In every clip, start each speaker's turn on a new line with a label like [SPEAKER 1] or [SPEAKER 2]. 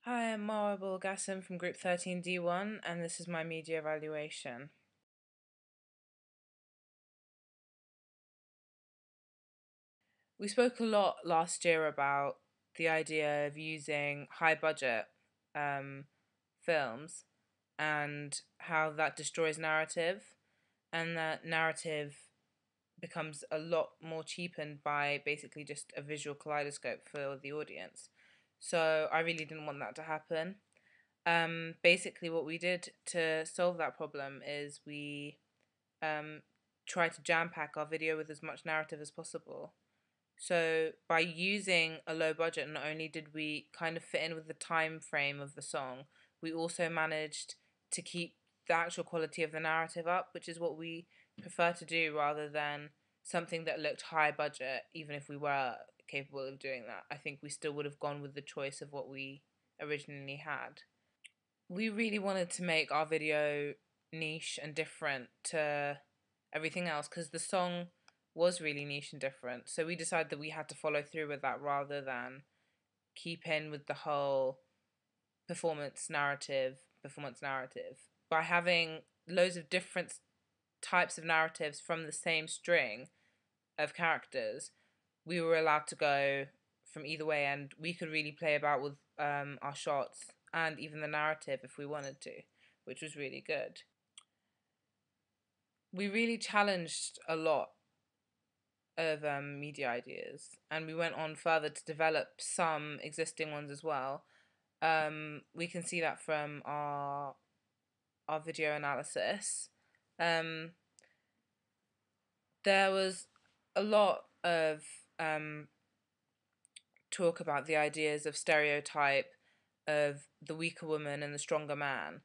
[SPEAKER 1] Hi, I'm MARWA from Group 13D1, and this is my media evaluation. We spoke a lot last year about the idea of using high budget um, films and how that destroys narrative, and that narrative becomes a lot more cheapened by basically just a visual kaleidoscope for the audience. So I really didn't want that to happen. Basically, what we did to solve that problem is we um, try to jam pack our video with as much narrative as possible. So by using a low budget, not only did we kind of fit in with the time frame of the song, we also managed to keep the actual quality of the narrative up, which is what we prefer to do rather than something that looked high budget. Even if we were capable of doing that, I think we still would have gone with the choice of what we originally had. We really wanted to make our video niche and different to everything else because the song was really niche and different. So we decided that we had to follow through with that rather than keep in with the whole performance narrative. By having loads of different types of narratives from the same string of characters, we were allowed to go from either way, and we could really play about with our shots and even the narrative if we wanted to, which was really good. We really challenged a lot of media ideas, and we went on further to develop some existing ones as well. We can see that from our video analysis. Um, there was a lot of talk about the ideas of stereotype of the weaker woman and the stronger man.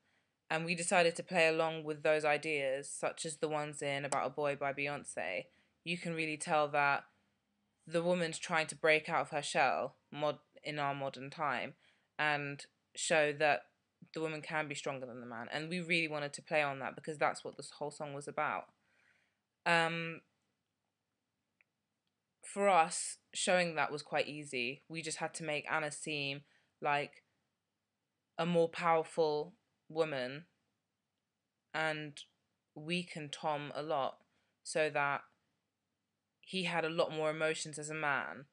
[SPEAKER 1] And we decided to play along with those ideas, such as the ones in About a Boy by Beyonce. You can really tell that the woman's trying to break out of her shell in our modern time and show that the woman can be stronger than the man. And we really wanted to play on that because that's what this whole song was about. Um, for us, showing that was quite easy. We just had to make Anna seem like a more powerful woman and weaken Tom a lot so that he had a lot more emotions as a man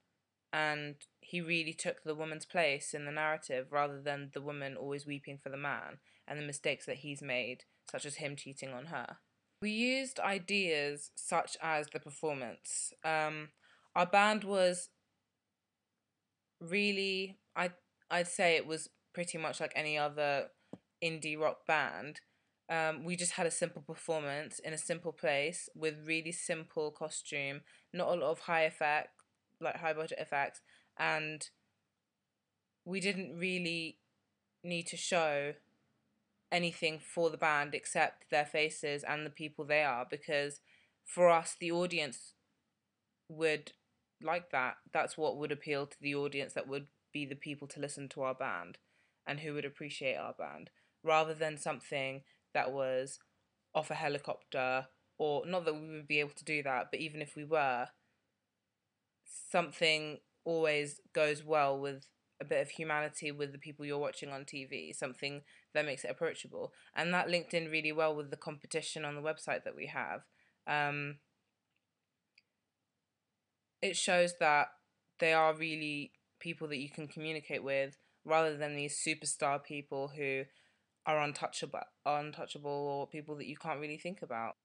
[SPEAKER 1] and he really took the woman's place in the narrative rather than the woman always weeping for the man and the mistakes that he's made, such as him cheating on her. We used ideas such as the performance. Our band was really, I'd say it was pretty much like any other indie rock band. We just had a simple performance in a simple place with really simple costume, not a lot of high budget effects, and we didn't really need to show anything for the band except their faces and the people they are, because for us, the audience would like that. That's what would appeal to the audience, that would be the people to listen to our band and who would appreciate our band, rather than something that was off a helicopter, or not that we would be able to do that, but even if we were, something always goes well with a bit of humanity with the people you're watching on TV, something that makes it approachable. And that linked in really well with the competition on the website that we have. Um, it shows that they are really people that you can communicate with rather than these superstar people who are untouchable or people that you can't really think about.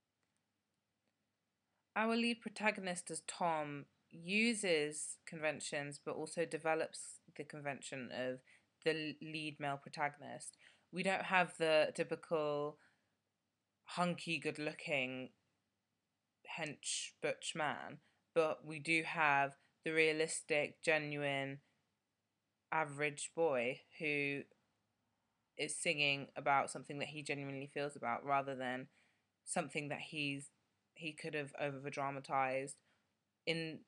[SPEAKER 1] Our lead protagonist as Tom uses conventions but also develops the convention of the lead male protagonist. We don't have the typical hunky, good looking hench butch man, but we do have the realistic, genuine, average boy who is singing about something that he genuinely feels about rather than something that he could have over dramatized in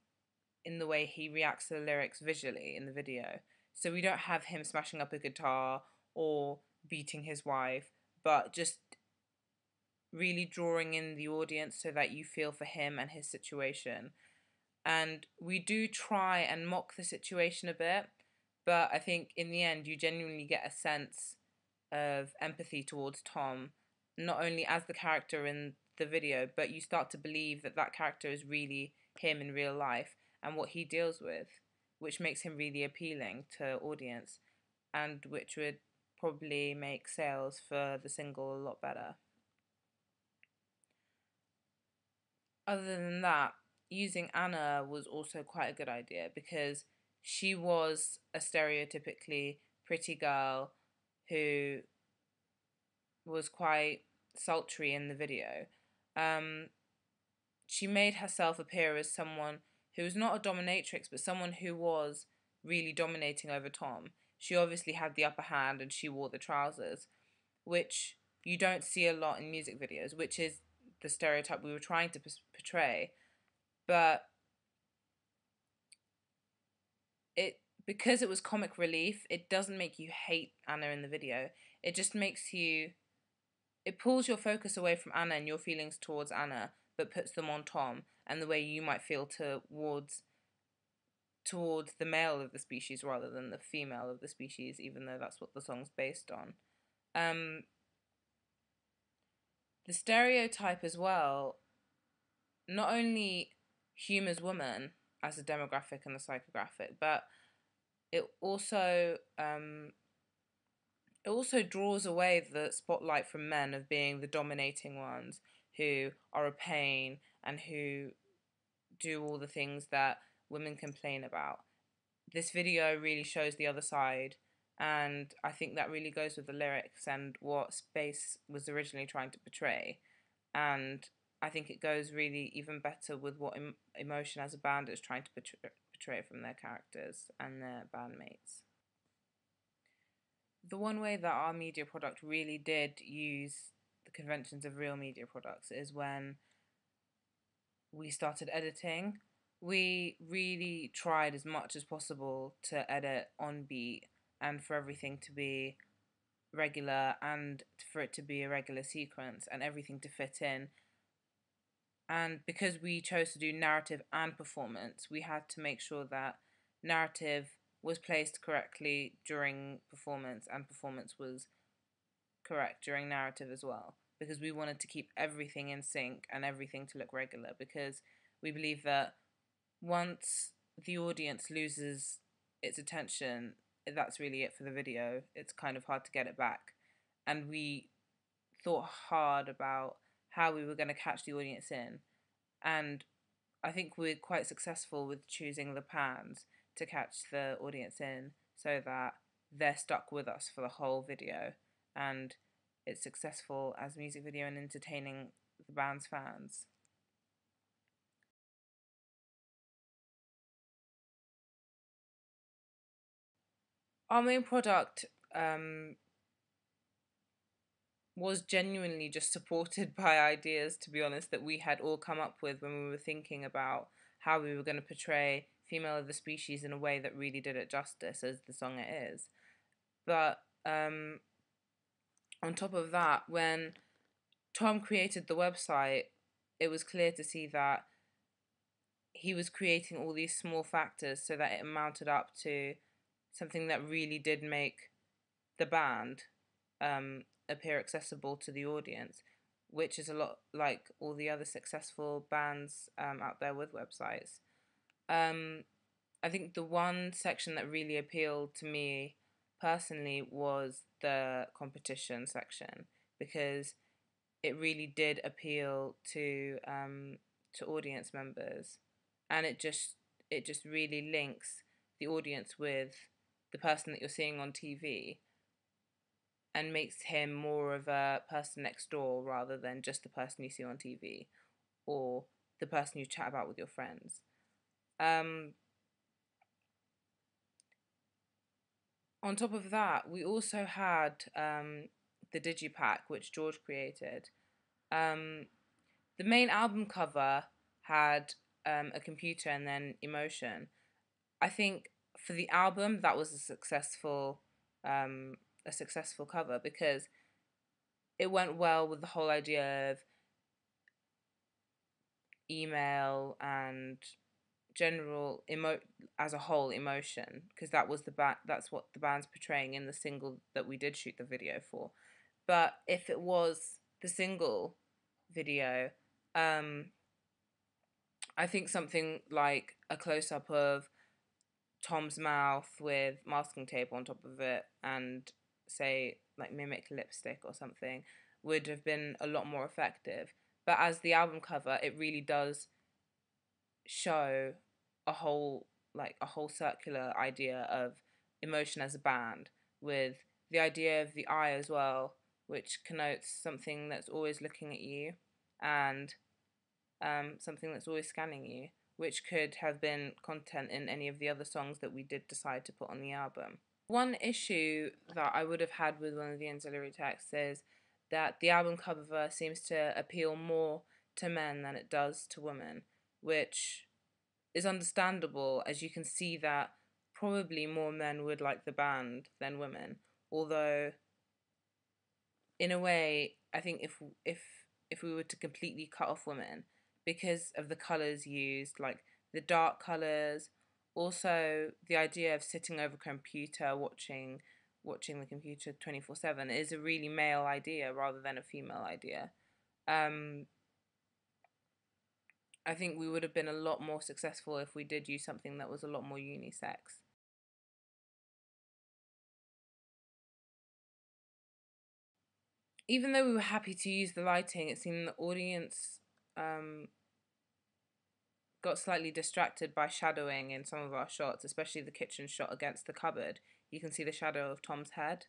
[SPEAKER 1] the way he reacts to the lyrics visually in the video. So we don't have him smashing up a guitar or beating his wife, but just really drawing in the audience so that you feel for him and his situation. And we do try and mock the situation a bit. But I think in the end, you genuinely get a sense of empathy towards Tom, not only as the character in the video, but you start to believe that that character is really him in real life and what he deals with, which makes him really appealing to audience and which would probably make sales for the single a lot better. Other than that, using Anna was also quite a good idea because she was a stereotypically pretty girl who was quite sultry in the video. Um, she made herself appear as someone who was not a dominatrix, but someone who was really dominating over Tom. She obviously had the upper hand and she wore the trousers, which you don't see a lot in music videos, which is the stereotype we were trying to portray. But it because it was comic relief, it doesn't make you hate Anna in the video. It just makes you it pulls your focus away from Anna and your feelings towards Anna, but puts them on Tom and the way you might feel towards the male of the species rather than the female of the species, even though that's what the song's based on. Um, the stereotype as well not only humors women as a demographic and a psychographic, but it also it also draws away the spotlight from men of being the dominating ones who are a pain and who do all the things that women complain about. This video really shows the other side, and I think that really goes with the lyrics and what Space was originally trying to portray. And I think it goes really even better with what Emotion as a band is trying to portray from their characters and their bandmates. The one way that our media product really did use the conventions of real media products is when we started editing. We really tried as much as possible to edit on beat and for everything to be regular and for it to be a regular sequence and everything to fit in. And because we chose to do narrative and performance, we had to make sure that narrative was placed correctly during performance and performance was correct during narrative as well, because we wanted to keep everything in sync and everything to look regular, because we believe that once the audience loses its attention, that's really it for the video. It's kind of hard to get it back. And we thought hard about how we were going to catch the audience in. And I think we're quite successful with choosing the pans to catch the audience in so that they're stuck with us for the whole video. And it's successful as a music video and entertaining the band's fans. Our main product was genuinely just supported by ideas, to be honest, that we had all come up with when we were thinking about how we were going to portray female of the species in a way that really did it justice as the song it is. But on top of that, when Tom created the website, it was clear to see that he was creating all these small factors so that it amounted up to something that really did make the band appear accessible to the audience, which is a lot like all the other successful bands out there with websites. I think the one section that really appealed to me personally was the competition section, because it really did appeal to audience members, and it just really links the audience with the person that you're seeing on TV and makes him more of a person next door rather than just the person you see on TV or the person you chat about with your friends. On top of that, we also had the Digipack, which George created. The main album cover had a computer and then emotion. I think for the album that was a successful cover because it went well with the whole idea of email and general as a whole emotion, because that's what the band's portraying in the single that we did shoot the video for. But if it was the single video, I think something like a close up of Tom's mouth with masking tape on top of it and say like mimic lipstick or something would have been a lot more effective. But as the album cover, it really does show a whole a whole circular idea of emotion as a band, with the idea of the eye as well, which connotes something that's always looking at you, and something that's always scanning you, which could have been content in any of the other songs that we did decide to put on the album. One issue that I would have had with one of the ancillary texts is that the album cover seems to appeal more to men than it does to women, which is understandable, as you can see that probably more men would like the band than women. Although, in a way, I think if we were to completely cut off women because of the colors used, like the dark colors, also the idea of sitting over a computer watching the computer 24/7 is a really male idea rather than a female idea. Um, I think we would have been a lot more successful if we did use something that was a lot more unisex. Even though we were happy to use the lighting, it seemed the audience um, got slightly distracted by shadowing in some of our shots, especially the kitchen shot against the cupboard. You can see the shadow of Tom's head.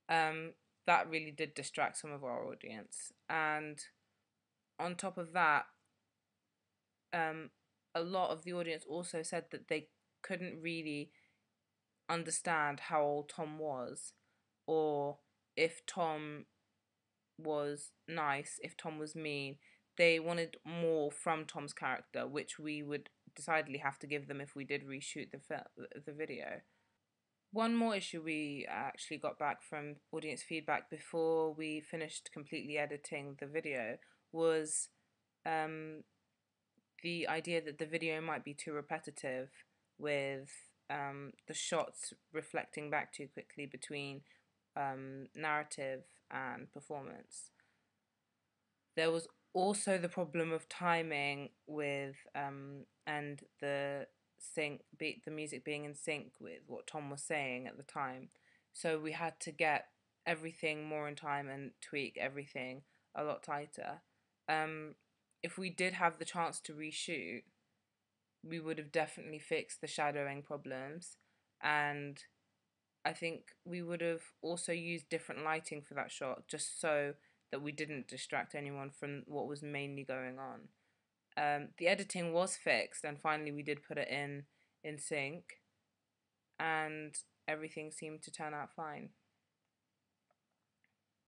[SPEAKER 1] That really did distract some of our audience. And on top of that, a lot of the audience also said that they couldn't really understand how old Tom was, or if Tom was nice, if Tom was mean. They wanted more from Tom's character, which we would decidedly have to give them if we did reshoot the video. One more issue we actually got back from audience feedback before we finished completely editing the video was um, the idea that the video might be too repetitive, with the shots reflecting back too quickly between narrative and performance. There was also the problem of timing with and the music being in sync with what Tom was saying at the time. So we had to get everything more in time and tweak everything a lot tighter. If we did have the chance to reshoot, we would have definitely fixed the shadowing problems, and I think we would have also used different lighting for that shot, just so that we didn't distract anyone from what was mainly going on. The editing was fixed, and finally we did put it in sync, and everything seemed to turn out fine.